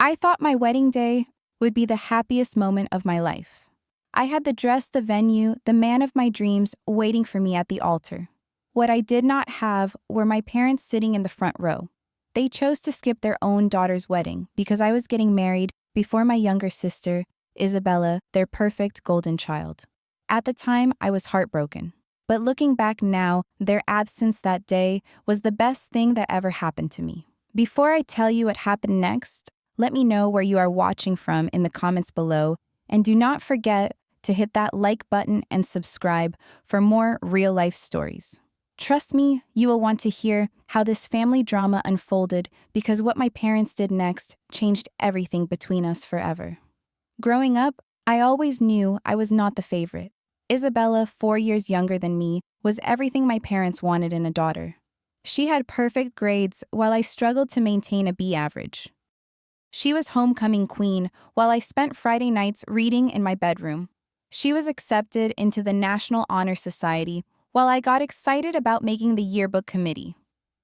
I thought my wedding day would be the happiest moment of my life. I had the dress, the venue, the man of my dreams waiting for me at the altar. What I did not have were my parents sitting in the front row. They chose to skip their own daughter's wedding because I was getting married before my younger sister, Isabella, their perfect golden child. At the time, I was heartbroken. But looking back now, their absence that day was the best thing that ever happened to me. Before I tell you what happened next, let me know where you are watching from in the comments below, and do not forget to hit that like button and subscribe for more real-life stories. Trust me, you will want to hear how this family drama unfolded because what my parents did next changed everything between us forever. Growing up, I always knew I was not the favorite. Isabella, 4 years younger than me, was everything my parents wanted in a daughter. She had perfect grades while I struggled to maintain a B average. She was homecoming queen while I spent Friday nights reading in my bedroom. She was accepted into the National Honor Society while I got excited about making the yearbook committee.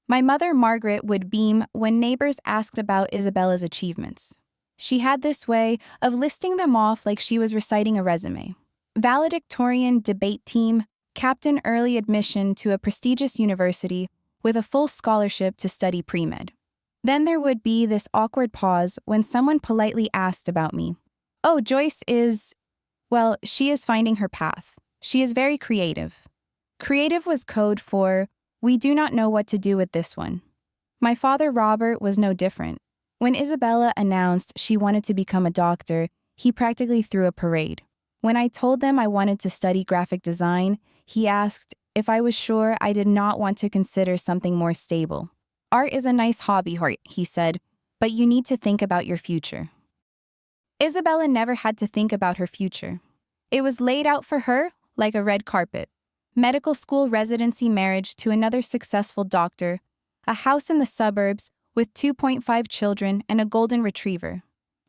My mother, Margaret, would beam when neighbors asked about Isabella's achievements. She had this way of listing them off like she was reciting a resume. Valedictorian debate team, captain early admission to a prestigious university with a full scholarship to study pre-med. Then there would be this awkward pause when someone politely asked about me. Oh, Joyce is... Well, she is finding her path. She is very creative. Creative was code for, we do not know what to do with this one. My father, Robert, was no different. When Isabella announced she wanted to become a doctor, he practically threw a parade. When I told them I wanted to study graphic design, he asked if I was sure I did not want to consider something more stable. Art is a nice hobby, he said, but you need to think about your future. Isabella never had to think about her future. It was laid out for her like a red carpet. Medical school, residency, marriage to another successful doctor, a house in the suburbs with 2.5 children and a golden retriever.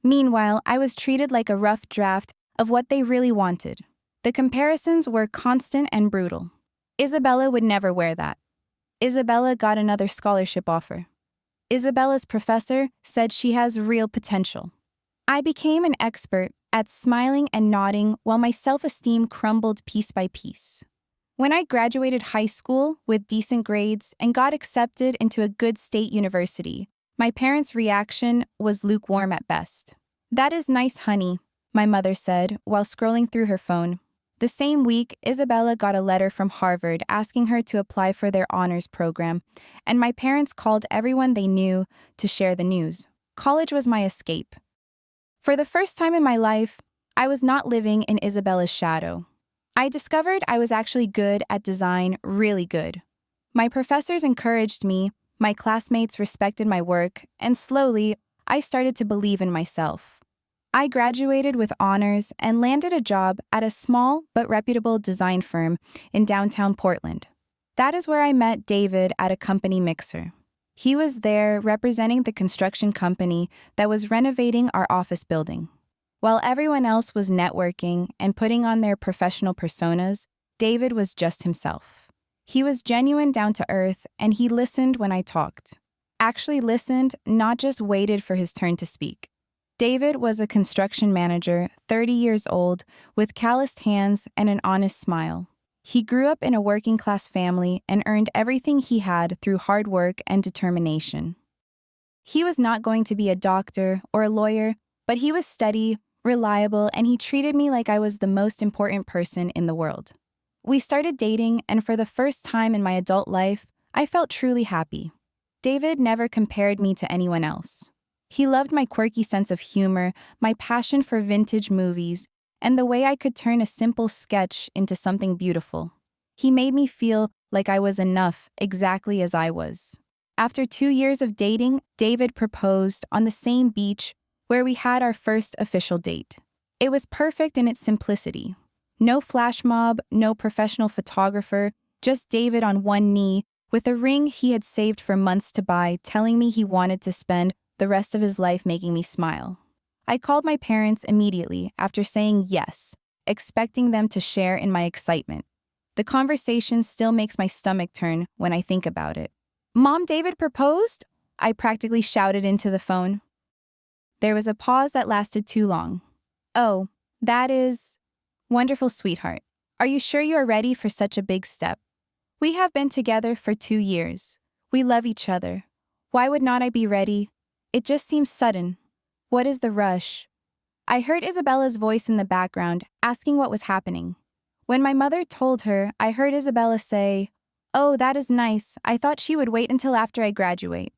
Meanwhile, I was treated like a rough draft of what they really wanted. The comparisons were constant and brutal. Isabella would never wear that. Isabella got another scholarship offer. Isabella's professor said she has real potential. I became an expert at smiling and nodding while my self-esteem crumbled piece by piece. When I graduated high school with decent grades and got accepted into a good state university, my parents' reaction was lukewarm at best. That is nice, honey, my mother said while scrolling through her phone. The same week, Isabella got a letter from Harvard asking her to apply for their honors program, and my parents called everyone they knew to share the news. College was my escape. For the first time in my life, I was not living in Isabella's shadow. I discovered I was actually good at design, really good. My professors encouraged me, my classmates respected my work, and slowly, I started to believe in myself. I graduated with honors and landed a job at a small but reputable design firm in downtown Portland. That is where I met David at a company mixer. He was there representing the construction company that was renovating our office building. While everyone else was networking and putting on their professional personas, David was just himself. He was genuine, down to earth, and he listened when I talked. Actually listened, not just waited for his turn to speak. David was a construction manager, 30 years old, with calloused hands and an honest smile. He grew up in a working-class family and earned everything he had through hard work and determination. He was not going to be a doctor or a lawyer, but he was steady, reliable, and he treated me like I was the most important person in the world. We started dating, and for the first time in my adult life, I felt truly happy. David never compared me to anyone else. He loved my quirky sense of humor, my passion for vintage movies, and the way I could turn a simple sketch into something beautiful. He made me feel like I was enough exactly as I was. After 2 years of dating, David proposed on the same beach where we had our first official date. It was perfect in its simplicity. No flash mob, no professional photographer, just David on one knee with a ring he had saved for months to buy, telling me he wanted to spend the rest of his life making me smile. I called my parents immediately after saying yes, expecting them to share in my excitement. The conversation still makes my stomach turn when I think about it. Mom, David proposed? I practically shouted into the phone. There was a pause that lasted too long. Oh, that is wonderful, sweetheart. Are you sure you are ready for such a big step? We have been together for 2 years. We love each other. Why would not I be ready? It just seems sudden. What is the rush? I heard Isabella's voice in the background, asking what was happening. When my mother told her, I heard Isabella say, "Oh, that is nice. I thought she would wait until after I graduate."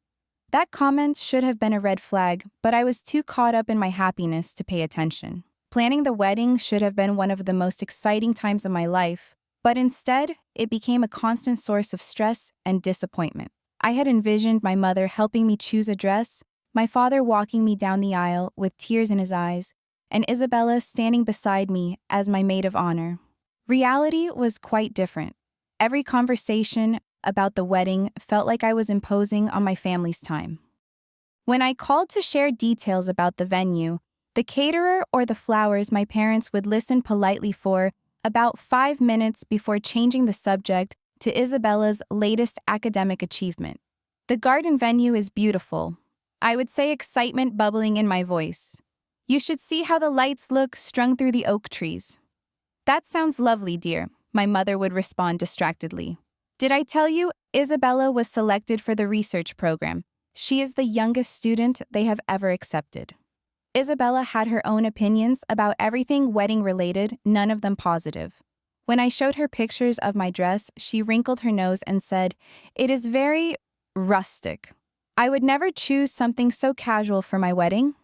That comment should have been a red flag, but I was too caught up in my happiness to pay attention. Planning the wedding should have been one of the most exciting times of my life, but instead, it became a constant source of stress and disappointment. I had envisioned my mother helping me choose a dress, my father walking me down the aisle with tears in his eyes, and Isabella standing beside me as my maid of honor. Reality was quite different. Every conversation about the wedding felt like I was imposing on my family's time. When I called to share details about the venue, the caterer or the flowers, my parents would listen politely for about 5 minutes before changing the subject to Isabella's latest academic achievement. The garden venue is beautiful. I would say, excitement bubbling in my voice. You should see how the lights look strung through the oak trees. That sounds lovely, dear, my mother would respond distractedly. Did I tell you, Isabella was selected for the research program? She is the youngest student they have ever accepted. Isabella had her own opinions about everything wedding-related, none of them positive. When I showed her pictures of my dress, she wrinkled her nose and said, "It is very rustic. I would never choose something so casual for my wedding."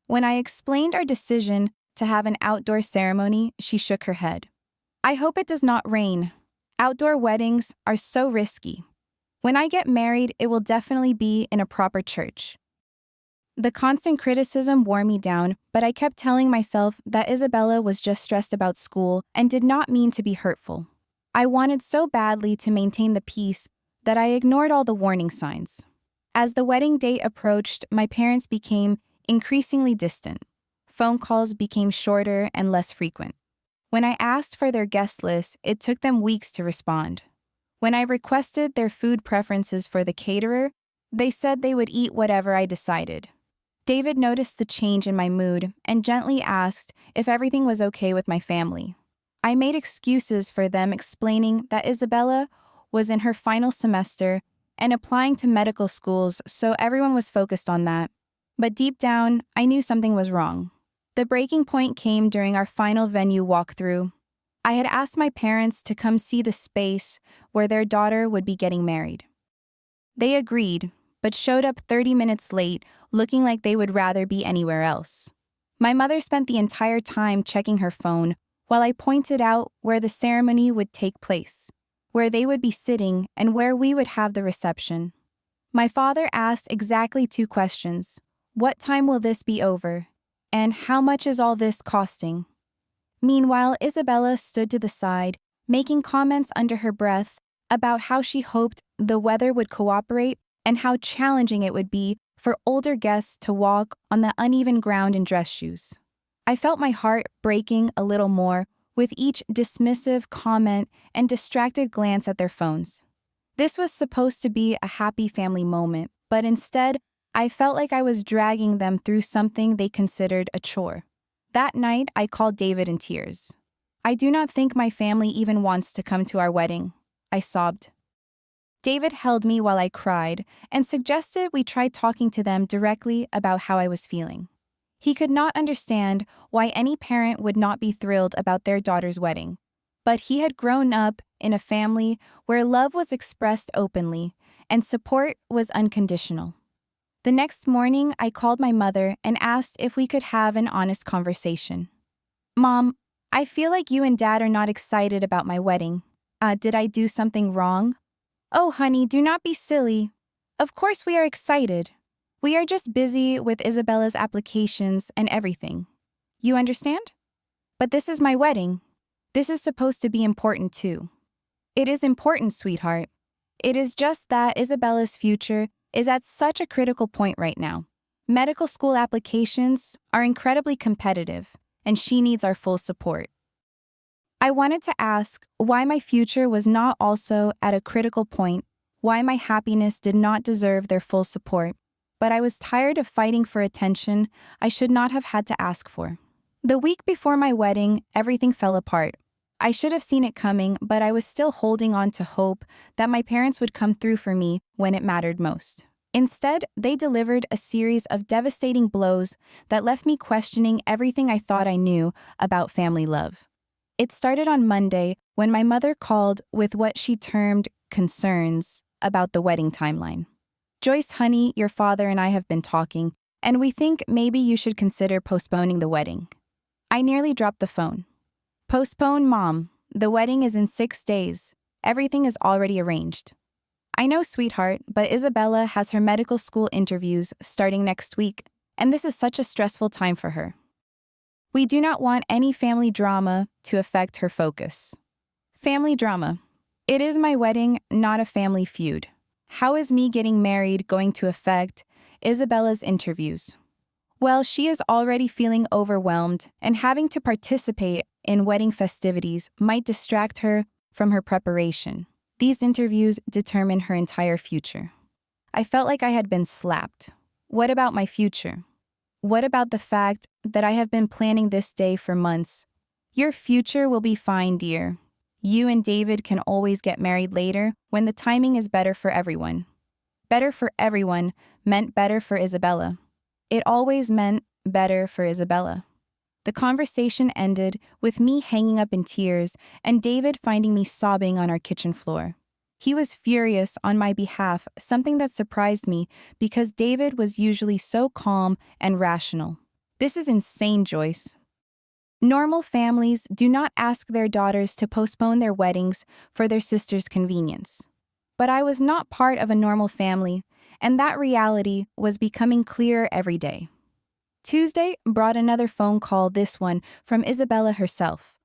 When I explained our decision to have an outdoor ceremony, she shook her head. "I hope it does not rain. Outdoor weddings are so risky. When I get married, it will definitely be in a proper church." The constant criticism wore me down, but I kept telling myself that Isabella was just stressed about school and did not mean to be hurtful. I wanted so badly to maintain the peace that I ignored all the warning signs. As the wedding date approached, my parents became increasingly distant. Phone calls became shorter and less frequent. When I asked for their guest list, it took them weeks to respond. When I requested their food preferences for the caterer, they said they would eat whatever I decided. David noticed the change in my mood and gently asked if everything was okay with my family. I made excuses for them, explaining that Isabella was in her final semester and applying to medical schools, so everyone was focused on that. But deep down, I knew something was wrong. The breaking point came during our final venue walkthrough. I had asked my parents to come see the space where their daughter would be getting married. They agreed, but showed up 30 minutes late, looking like they would rather be anywhere else. My mother spent the entire time checking her phone while I pointed out where the ceremony would take place, where they would be sitting, and where we would have the reception. My father asked exactly 2 questions. What time will this be over? And how much is all this costing? Meanwhile, Isabella stood to the side, making comments under her breath about how she hoped the weather would cooperate and how challenging it would be for older guests to walk on the uneven ground in dress shoes. I felt my heart breaking a little more with each dismissive comment and distracted glance at their phones. This was supposed to be a happy family moment, but instead, I felt like I was dragging them through something they considered a chore. That night, I called David in tears. "I do not think my family even wants to come to our wedding," I sobbed. David held me while I cried and suggested we try talking to them directly about how I was feeling. He could not understand why any parent would not be thrilled about their daughter's wedding, but he had grown up in a family where love was expressed openly and support was unconditional. The next morning, I called my mother and asked if we could have an honest conversation. "Mom, I feel like you and Dad are not excited about my wedding. Did I do something wrong?" "Oh, honey, do not be silly. Of course we are excited. We are just busy with Isabella's applications and everything. You understand? But this is my wedding. This is supposed to be important too." "It is important, sweetheart. It is just that Isabella's future is at such a critical point right now. Medical school applications are incredibly competitive, and she needs our full support." I wanted to ask why my future was not also at a critical point, why my happiness did not deserve their full support, but I was tired of fighting for attention I should not have had to ask for. The week before my wedding, everything fell apart. I should have seen it coming, but I was still holding on to hope that my parents would come through for me when it mattered most. Instead, they delivered a series of devastating blows that left me questioning everything I thought I knew about family love. It started on Monday when my mother called with what she termed concerns about the wedding timeline. "Joyce, honey, your father and I have been talking, and we think maybe you should consider postponing the wedding." I nearly dropped the phone. "Postpone, Mom. The wedding is in 6 days. Everything is already arranged." "I know, sweetheart, but Isabella has her medical school interviews starting next week, and this is such a stressful time for her. We do not want any family drama to affect her focus." Family drama. It is my wedding, not a family feud. How is me getting married going to affect Isabella's interviews? Well, she is already feeling overwhelmed, and having to participate in wedding festivities might distract her from her preparation. These interviews determine her entire future. I felt like I had been slapped. What about my future? What about the fact that I have been planning this day for months? "Your future will be fine, dear. You and David can always get married later when the timing is better for everyone." Better for everyone meant better for Isabella. It always meant better for Isabella. The conversation ended with me hanging up in tears and David finding me sobbing on our kitchen floor. He was furious on my behalf, something that surprised me because David was usually so calm and rational. "This is insane, Joyce. Normal families do not ask their daughters to postpone their weddings for their sister's convenience." But I was not part of a normal family, and that reality was becoming clearer every day. Tuesday brought another phone call, this one from Isabella herself.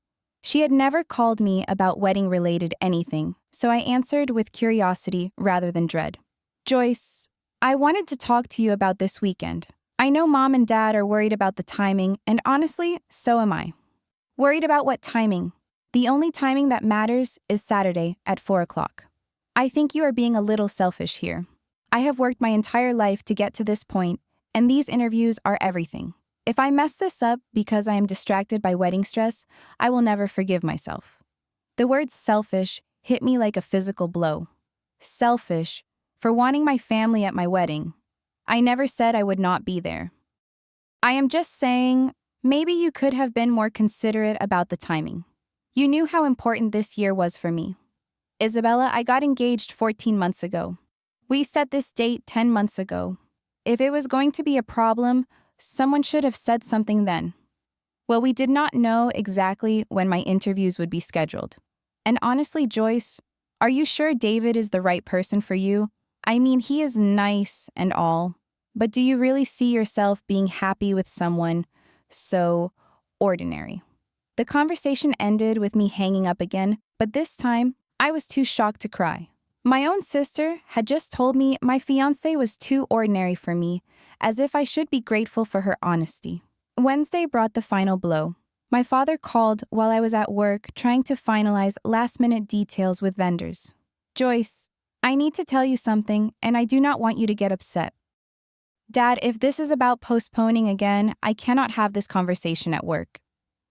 She had never called me about wedding-related anything, so I answered with curiosity rather than dread. "Joyce, I wanted to talk to you about this weekend. I know Mom and Dad are worried about the timing, and honestly, so am I." "Worried about what timing?" "The only timing that matters is Saturday at 4 o'clock. I think you are being a little selfish here. I have worked my entire life to get to this point, and these interviews are everything. If I mess this up because I am distracted by wedding stress, I will never forgive myself." The word selfish hit me like a physical blow. Selfish for wanting my family at my wedding. I never said I would not be there. I am just saying, maybe you could have been more considerate about the timing. You knew how important this year was for me. Isabella, I got engaged 14 months ago. We set this date 10 months ago. If it was going to be a problem, someone should have said something then. Well, we did not know exactly when my interviews would be scheduled. And honestly, Joyce, are you sure David is the right person for you? I mean, he is nice and all, but do you really see yourself being happy with someone so ordinary? The conversation ended with me hanging up again, but this time, I was too shocked to cry. My own sister had just told me my fiancé was too ordinary for me, as if I should be grateful for her honesty. Wednesday brought the final blow. My father called while I was at work trying to finalize last-minute details with vendors. "Joyce, I need to tell you something, and I do not want you to get upset." "Dad, if this is about postponing again, I cannot have this conversation at work.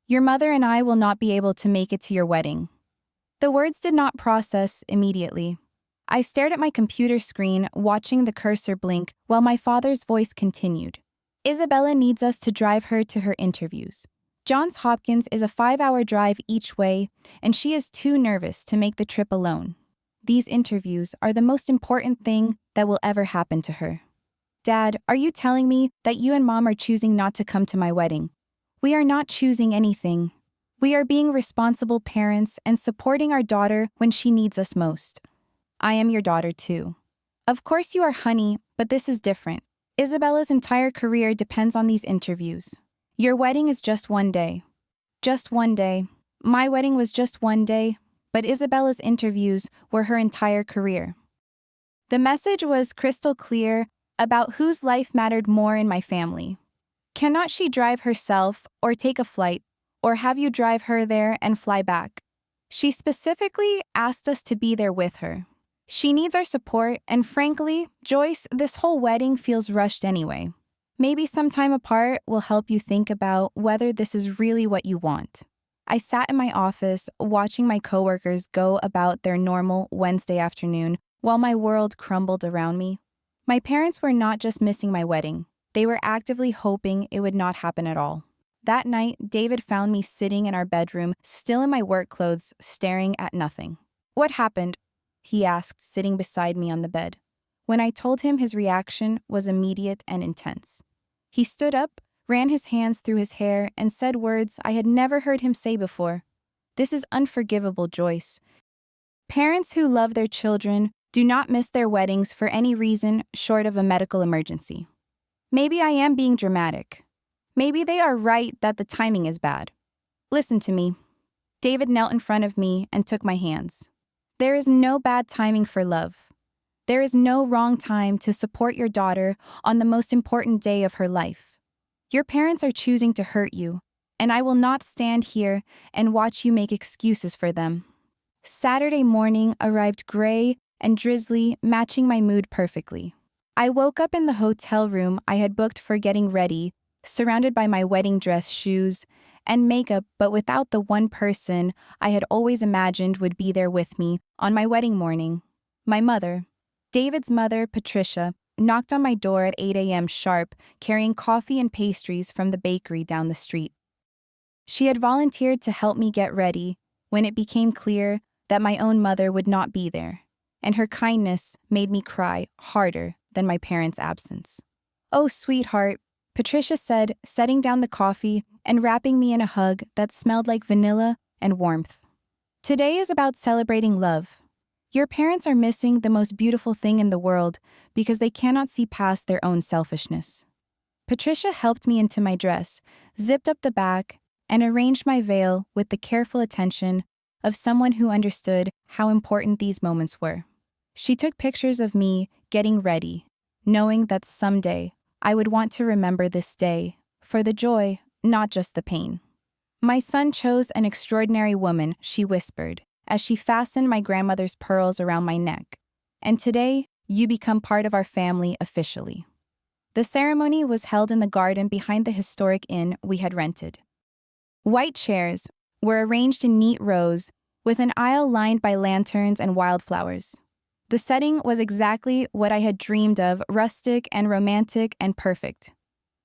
Your mother and I will not be able to make it to your wedding." The words did not process immediately. I stared at my computer screen, watching the cursor blink while my father's voice continued. "Isabella needs us to drive her to her interviews. Johns Hopkins is a 5-hour drive each way, and she is too nervous to make the trip alone. These interviews are the most important thing that will ever happen to her." "Dad, are you telling me that you and Mom are choosing not to come to my wedding?" "We are not choosing anything. We are being responsible parents and supporting our daughter when she needs us most. I am your daughter too. Of course you are, honey, but this is different. Isabella's entire career depends on these interviews. Your wedding is just one day. Just one day. My wedding was just one day, but Isabella's interviews were her entire career." The message was crystal clear about whose life mattered more in my family. Cannot she drive herself or take a flight, or have you drive her there and fly back? She specifically asked us to be there with her. She needs our support, and frankly, Joyce, this whole wedding feels rushed anyway. Maybe some time apart will help you think about whether this is really what you want. I sat in my office watching my coworkers go about their normal Wednesday afternoon while my world crumbled around me. My parents were not just missing my wedding, they were actively hoping it would not happen at all. That night, David found me sitting in our bedroom, still in my work clothes, staring at nothing. "What happened?" he asked, sitting beside me on the bed. When I told him, his reaction was immediate and intense. He stood up, ran his hands through his hair, and said words I had never heard him say before. "This is unforgivable, Joyce. Parents who love their children do not miss their weddings for any reason short of a medical emergency. Maybe I am being dramatic. Maybe they are right that the timing is bad. Listen to me." David knelt in front of me and took my hands. "There is no bad timing for love. There is no wrong time to support your daughter on the most important day of her life. Your parents are choosing to hurt you, and I will not stand here and watch you make excuses for them." Saturday morning arrived gray and drizzly, matching my mood perfectly. I woke up in the hotel room I had booked for getting ready, surrounded by my wedding dress, shoes, and makeup, but without the one person I had always imagined would be there with me on my wedding morning. My mother. David's mother, Patricia, knocked on my door at 8 a.m. sharp, carrying coffee and pastries from the bakery down the street. She had volunteered to help me get ready when it became clear that my own mother would not be there, and her kindness made me cry harder than my parents' absence. "Oh, sweetheart," Patricia said, setting down the coffee and wrapping me in a hug that smelled like vanilla and warmth. "Today is about celebrating love. Your parents are missing the most beautiful thing in the world because they cannot see past their own selfishness." Patricia helped me into my dress, zipped up the back, and arranged my veil with the careful attention of someone who understood how important these moments were. She took pictures of me getting ready, knowing that someday I would want to remember this day for the joy, not just the pain. "My son chose an extraordinary woman," she whispered, as she fastened my grandmother's pearls around my neck. "And today, you become part of our family officially." The ceremony was held in the garden behind the historic inn we had rented. White chairs were arranged in neat rows, with an aisle lined by lanterns and wildflowers. The setting was exactly what I had dreamed of, rustic and romantic and perfect.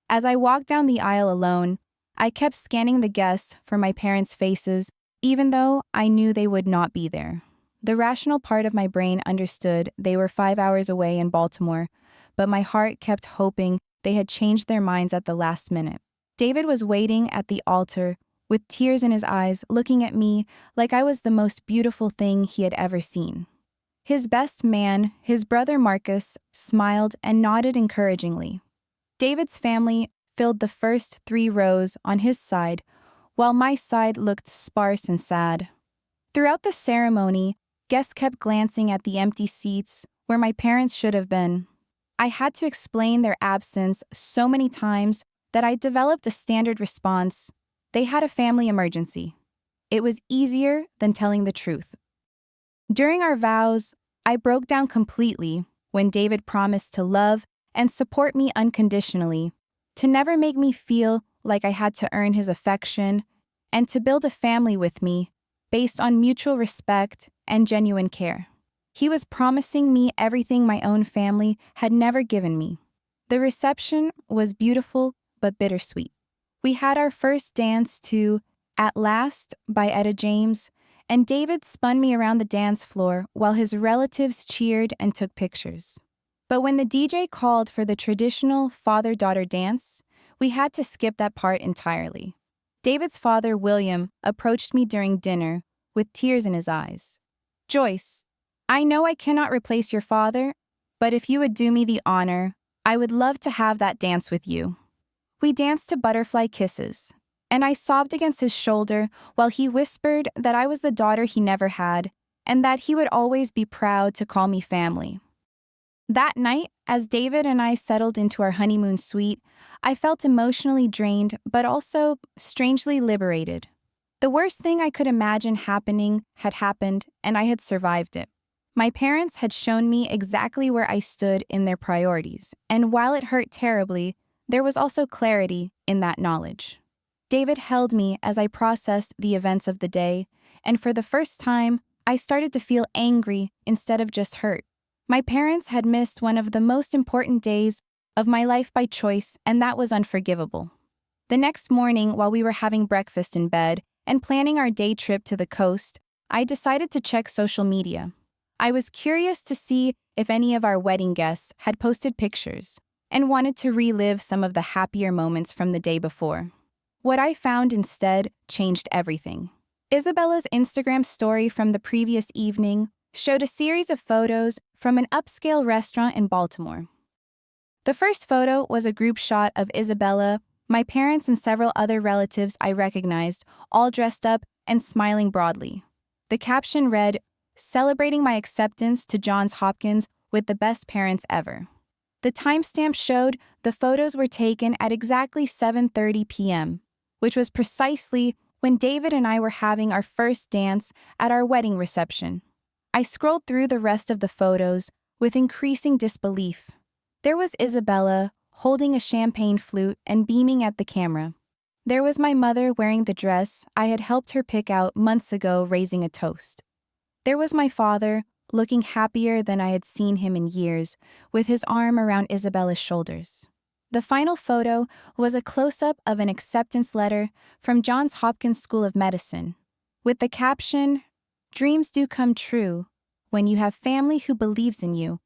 As I walked down the aisle alone, I kept scanning the guests for my parents' faces, even though I knew they would not be there. The rational part of my brain understood they were 5 hours away in Baltimore, but my heart kept hoping they had changed their minds at the last minute. David was waiting at the altar, with tears in his eyes, looking at me like I was the most beautiful thing he had ever seen. His best man, his brother Marcus, smiled and nodded encouragingly. David's family filled the first 3 rows on his side, while my side looked sparse and sad. Throughout the ceremony, guests kept glancing at the empty seats where my parents should have been. I had to explain their absence so many times that I developed a standard response: they had a family emergency. It was easier than telling the truth. During our vows, I broke down completely when David promised to love and support me unconditionally, to never make me feel like I had to earn his affection, and to build a family with me based on mutual respect and genuine care. He was promising me everything my own family had never given me. The reception was beautiful but bittersweet. We had our first dance to "At Last" by Etta James, and David spun me around the dance floor while his relatives cheered and took pictures. But when the DJ called for the traditional father-daughter dance, we had to skip that part entirely. David's father, William, approached me during dinner with tears in his eyes. "Joyce, I know I cannot replace your father, but if you would do me the honor, I would love to have that dance with you." We danced to Butterfly Kisses, and I sobbed against his shoulder while he whispered that I was the daughter he never had, and that he would always be proud to call me family. That night, as David and I settled into our honeymoon suite, I felt emotionally drained, but also strangely liberated. The worst thing I could imagine happening had happened, and I had survived it. My parents had shown me exactly where I stood in their priorities, and while it hurt terribly, there was also clarity in that knowledge. David held me as I processed the events of the day, and for the first time, I started to feel angry instead of just hurt. My parents had missed one of the most important days of my life by choice, and that was unforgivable. The next morning, while we were having breakfast in bed and planning our day trip to the coast, I decided to check social media. I was curious to see if any of our wedding guests had posted pictures and wanted to relive some of the happier moments from the day before. What I found instead changed everything. Isabella's Instagram story from the previous evening showed a series of photos from an upscale restaurant in Baltimore. The first photo was a group shot of Isabella, my parents, and several other relatives I recognized, all dressed up and smiling broadly. The caption read, "Celebrating my acceptance to Johns Hopkins with the best parents ever." The timestamp showed the photos were taken at exactly 7:30 p.m., which was precisely when David and I were having our first dance at our wedding reception. I scrolled through the rest of the photos with increasing disbelief. There was Isabella holding a champagne flute and beaming at the camera. There was my mother wearing the dress I had helped her pick out months ago, raising a toast. There was my father, looking happier than I had seen him in years, with his arm around Isabella's shoulders. The final photo was a close-up of an acceptance letter from Johns Hopkins School of Medicine, with the caption, "Dreams do come true when you have family who believes in you."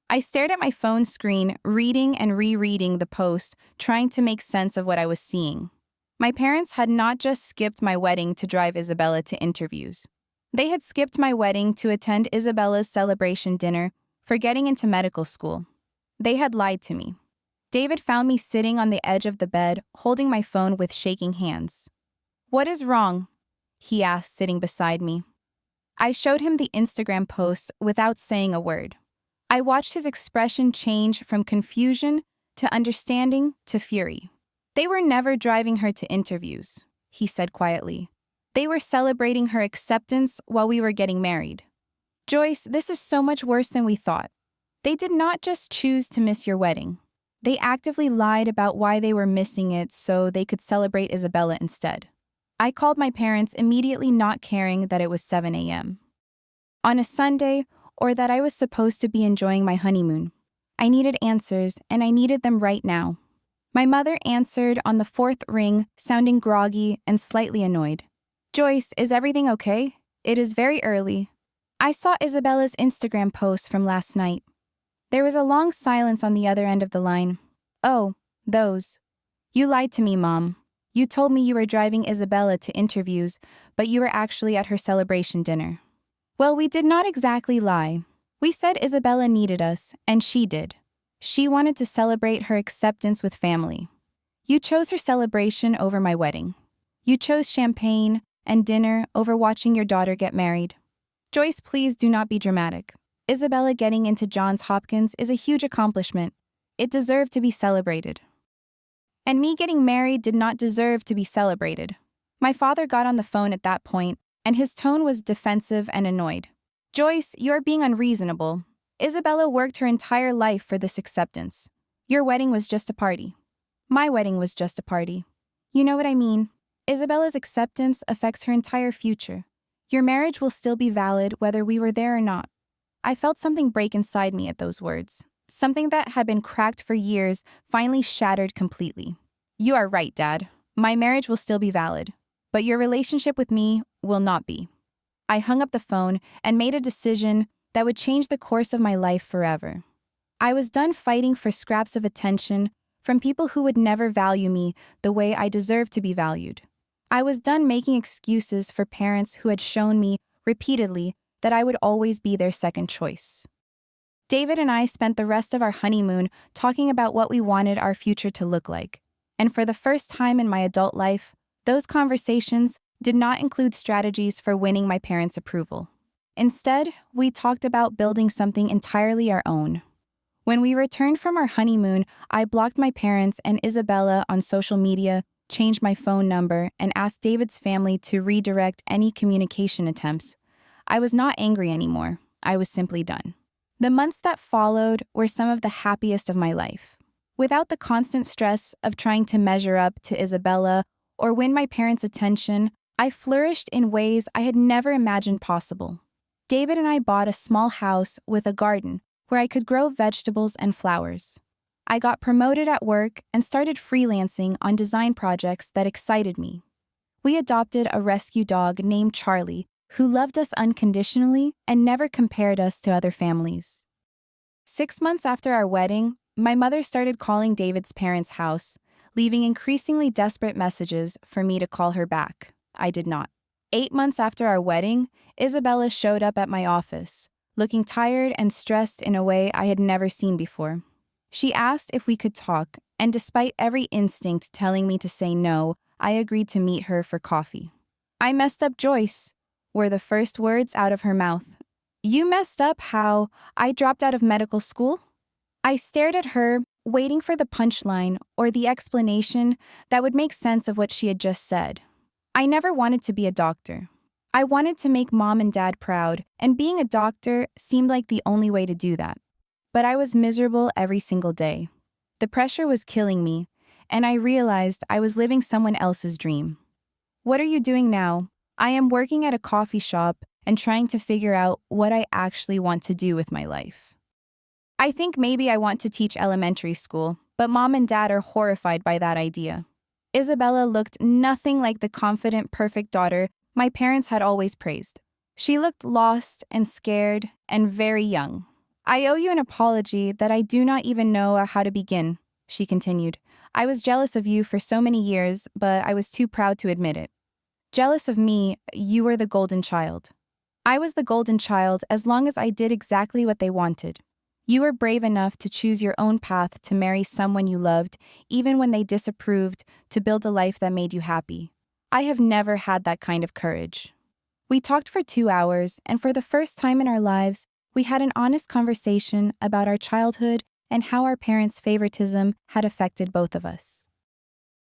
I stared at my phone screen, reading and rereading the post, trying to make sense of what I was seeing. My parents had not just skipped my wedding to drive Isabella to interviews. They had skipped my wedding to attend Isabella's celebration dinner for getting into medical school. They had lied to me. David found me sitting on the edge of the bed, holding my phone with shaking hands. "What is wrong?" he asked, sitting beside me. I showed him the Instagram posts without saying a word. I watched his expression change from confusion to understanding to fury. "They were never driving her to interviews," he said quietly. "They were celebrating her acceptance while we were getting married. Joyce, this is so much worse than we thought. They did not just choose to miss your wedding. They actively lied about why they were missing it so they could celebrate Isabella instead." I called my parents, immediately, not caring that it was 7 a.m. on a Sunday or that I was supposed to be enjoying my honeymoon. I needed answers, and I needed them right now. My mother answered on the fourth ring, sounding groggy and slightly annoyed. "Joyce, is everything okay? It is very early. I saw Isabella's Instagram post from last night." There was a long silence on the other end of the line. "Oh, those. You lied to me, Mom. You told me you were driving Isabella to interviews, but you were actually at her celebration dinner." "Well, we did not exactly lie. We said Isabella needed us, and she did. She wanted to celebrate her acceptance with family. You chose her celebration over my wedding. You chose champagne and dinner over watching your daughter get married. Joyce, please do not be dramatic. Isabella getting into Johns Hopkins is a huge accomplishment. It deserved to be celebrated. And me getting married did not deserve to be celebrated." My father got on the phone at that point, and his tone was defensive and annoyed. "Joyce, you are being unreasonable. Isabella worked her entire life for this acceptance. Your wedding was just a party. My wedding was just a party. You know what I mean? Isabella's acceptance affects her entire future. Your marriage will still be valid whether we were there or not." I felt something break inside me at those words. Something that had been cracked for years finally shattered completely. "You are right, Dad. My marriage will still be valid, but your relationship with me will not be." I hung up the phone and made a decision that would change the course of my life forever. I was done fighting for scraps of attention from people who would never value me the way I deserved to be valued. I was done making excuses for parents who had shown me repeatedly that I would always be their second choice. David and I spent the rest of our honeymoon talking about what we wanted our future to look like. And for the first time in my adult life, those conversations did not include strategies for winning my parents' approval. Instead, we talked about building something entirely our own. When we returned from our honeymoon, I blocked my parents and Isabella on social media, changed my phone number, and asked David's family to redirect any communication attempts. I was not angry anymore. I was simply done. The months that followed were some of the happiest of my life. Without the constant stress of trying to measure up to Isabella or win my parents' attention, I flourished in ways I had never imagined possible. David and I bought a small house with a garden where I could grow vegetables and flowers. I got promoted at work and started freelancing on design projects that excited me. We adopted a rescue dog named Charlie, who loved us unconditionally and never compared us to other families. 6 months after our wedding, my mother started calling David's parents' house, leaving increasingly desperate messages for me to call her back. I did not. 8 months after our wedding, Isabella showed up at my office, looking tired and stressed in a way I had never seen before. She asked if we could talk, and despite every instinct telling me to say no, I agreed to meet her for coffee. "I messed up, Joyce," were the first words out of her mouth. "You messed up how I dropped out of medical school?" I stared at her, waiting for the punchline or the explanation that would make sense of what she had just said. I never wanted to be a doctor. I wanted to make mom and dad proud, and being a doctor seemed like the only way to do that. But I was miserable every single day. The pressure was killing me, and I realized I was living someone else's dream. "What are you doing now?" "I am working at a coffee shop and trying to figure out what I actually want to do with my life. I think maybe I want to teach elementary school, but mom and dad are horrified by that idea." Isabella looked nothing like the confident, perfect daughter my parents had always praised. She looked lost and scared and very young. "I owe you an apology that I do not even know how to begin," she continued. "I was jealous of you for so many years, but I was too proud to admit it." "Jealous of me, you were the golden child." "I was the golden child as long as I did exactly what they wanted. You were brave enough to choose your own path to marry someone you loved, even when they disapproved, to build a life that made you happy. I have never had that kind of courage." We talked for 2 hours, and for the first time in our lives, we had an honest conversation about our childhood and how our parents' favoritism had affected both of us.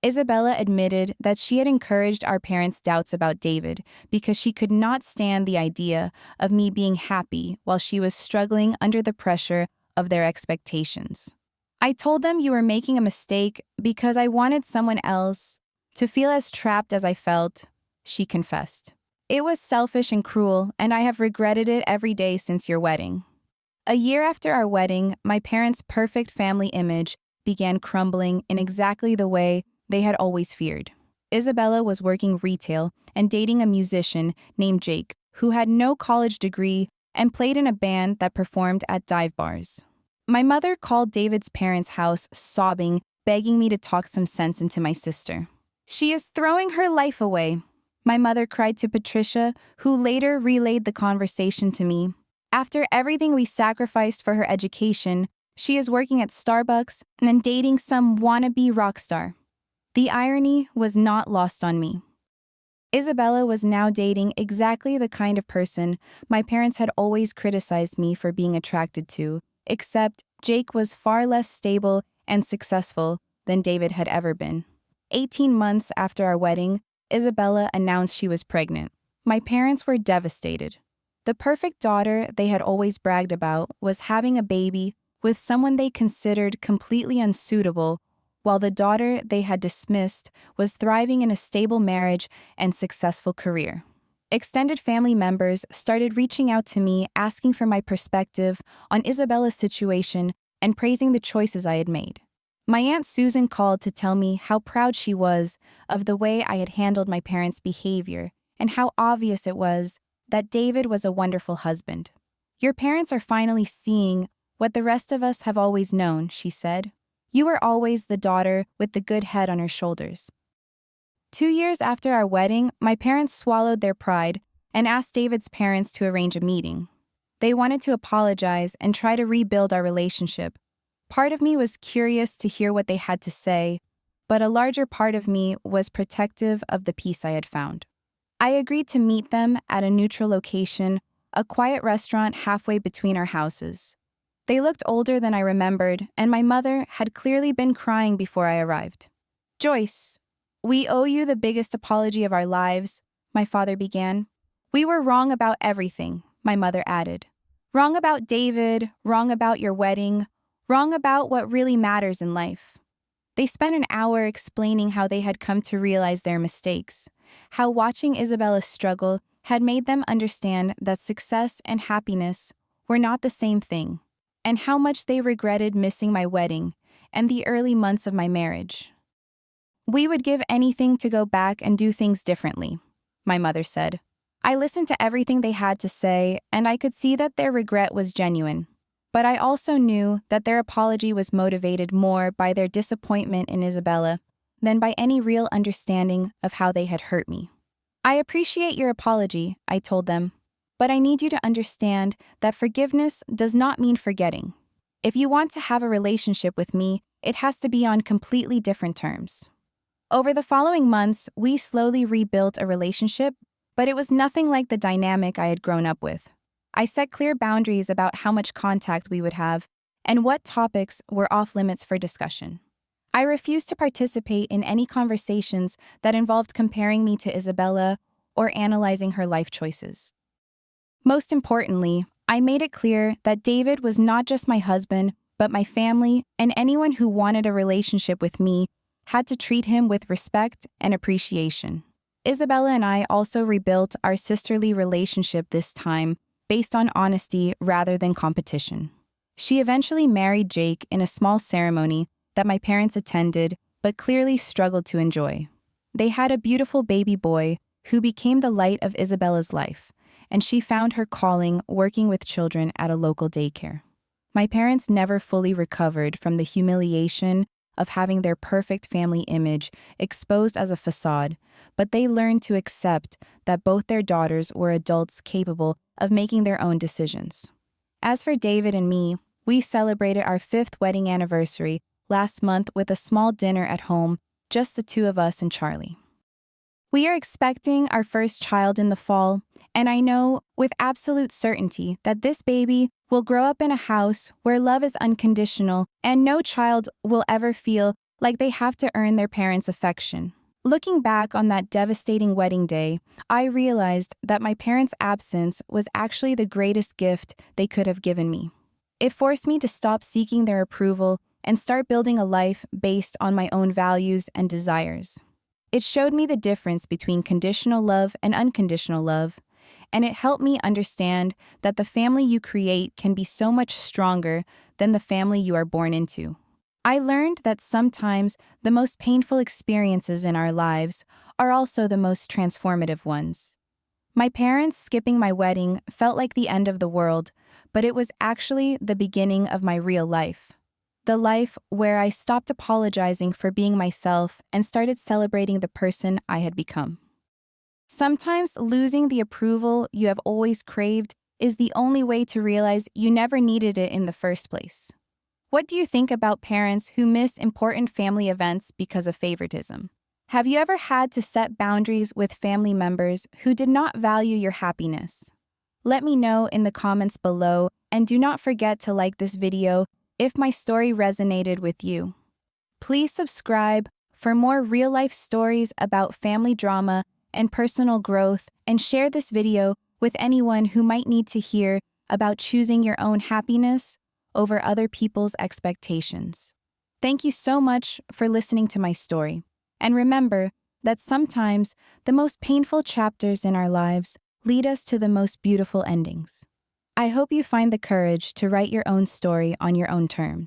Isabella admitted that she had encouraged our parents' doubts about David because she could not stand the idea of me being happy while she was struggling under the pressure of their expectations. "I told them you were making a mistake because I wanted someone else to feel as trapped as I felt," she confessed. "It was selfish and cruel, and I have regretted it every day since your wedding." A year after our wedding, my parents' perfect family image began crumbling in exactly the way they had always feared. Isabella was working retail and dating a musician named Jake, who had no college degree and played in a band that performed at dive bars. My mother called David's parents' house sobbing, begging me to talk some sense into my sister. "She is throwing her life away," my mother cried to Patricia, who later relayed the conversation to me. "After everything we sacrificed for her education, she is working at Starbucks and dating some wannabe rock star." The irony was not lost on me. Isabella was now dating exactly the kind of person my parents had always criticized me for being attracted to, except Jake was far less stable and successful than David had ever been. 18 months after our wedding, Isabella announced she was pregnant. My parents were devastated. The perfect daughter they had always bragged about was having a baby with someone they considered completely unsuitable, while the daughter they had dismissed was thriving in a stable marriage and successful career. Extended family members started reaching out to me asking for my perspective on Isabella's situation and praising the choices I had made. My Aunt Susan called to tell me how proud she was of the way I had handled my parents' behavior and how obvious it was that David was a wonderful husband. "Your parents are finally seeing what the rest of us have always known," she said. "You were always the daughter with the good head on her shoulders." 2 years after our wedding, my parents swallowed their pride and asked David's parents to arrange a meeting. They wanted to apologize and try to rebuild our relationship. Part of me was curious to hear what they had to say, but a larger part of me was protective of the peace I had found. I agreed to meet them at a neutral location, a quiet restaurant halfway between our houses. They looked older than I remembered, and my mother had clearly been crying before I arrived. "Joyce, we owe you the biggest apology of our lives," my father began. "We were wrong about everything," my mother added. Wrong about David, wrong about your wedding, wrong about what really matters in life. They spent an hour explaining how they had come to realize their mistakes, how watching Isabella struggle had made them understand that success and happiness were not the same thing, and how much they regretted missing my wedding and the early months of my marriage. We would give anything to go back and do things differently, my mother said. I listened to everything they had to say, and I could see that their regret was genuine. But I also knew that their apology was motivated more by their disappointment in Isabella than by any real understanding of how they had hurt me. I appreciate your apology, I told them, but I need you to understand that forgiveness does not mean forgetting. If you want to have a relationship with me, it has to be on completely different terms. Over the following months, we slowly rebuilt a relationship, but it was nothing like the dynamic I had grown up with. I set clear boundaries about how much contact we would have and what topics were off limits for discussion. I refused to participate in any conversations that involved comparing me to Isabella or analyzing her life choices. Most importantly, I made it clear that David was not just my husband, but my family, and anyone who wanted a relationship with me had to treat him with respect and appreciation. Isabella and I also rebuilt our sisterly relationship this time based on honesty rather than competition. She eventually married Jake in a small ceremony that my parents attended but clearly struggled to enjoy. They had a beautiful baby boy who became the light of Isabella's life, and she found her calling working with children at a local daycare. My parents never fully recovered from the humiliation of having their perfect family image exposed as a facade, but they learned to accept that both their daughters were adults capable of making their own decisions. As for David and me, we celebrated our 5th wedding anniversary last month with a small dinner at home, just the two of us and Charlie. We are expecting our first child in the fall, and I know with absolute certainty that this baby will grow up in a house where love is unconditional and no child will ever feel like they have to earn their parents' affection. Looking back on that devastating wedding day, I realized that my parents' absence was actually the greatest gift they could have given me. It forced me to stop seeking their approval and start building a life based on my own values and desires. It showed me the difference between conditional love and unconditional love, and it helped me understand that the family you create can be so much stronger than the family you are born into. I learned that sometimes the most painful experiences in our lives are also the most transformative ones. My parents skipping my wedding felt like the end of the world, but it was actually the beginning of my real life. The life where I stopped apologizing for being myself and started celebrating the person I had become. Sometimes losing the approval you have always craved is the only way to realize you never needed it in the first place. What do you think about parents who miss important family events because of favoritism? Have you ever had to set boundaries with family members who did not value your happiness? Let me know in the comments below, and do not forget to like this video if my story resonated with you. Please subscribe for more real-life stories about family drama and personal growth, and share this video with anyone who might need to hear about choosing your own happiness over other people's expectations. Thank you so much for listening to my story. And remember that sometimes the most painful chapters in our lives lead us to the most beautiful endings. I hope you find the courage to write your own story on your own terms.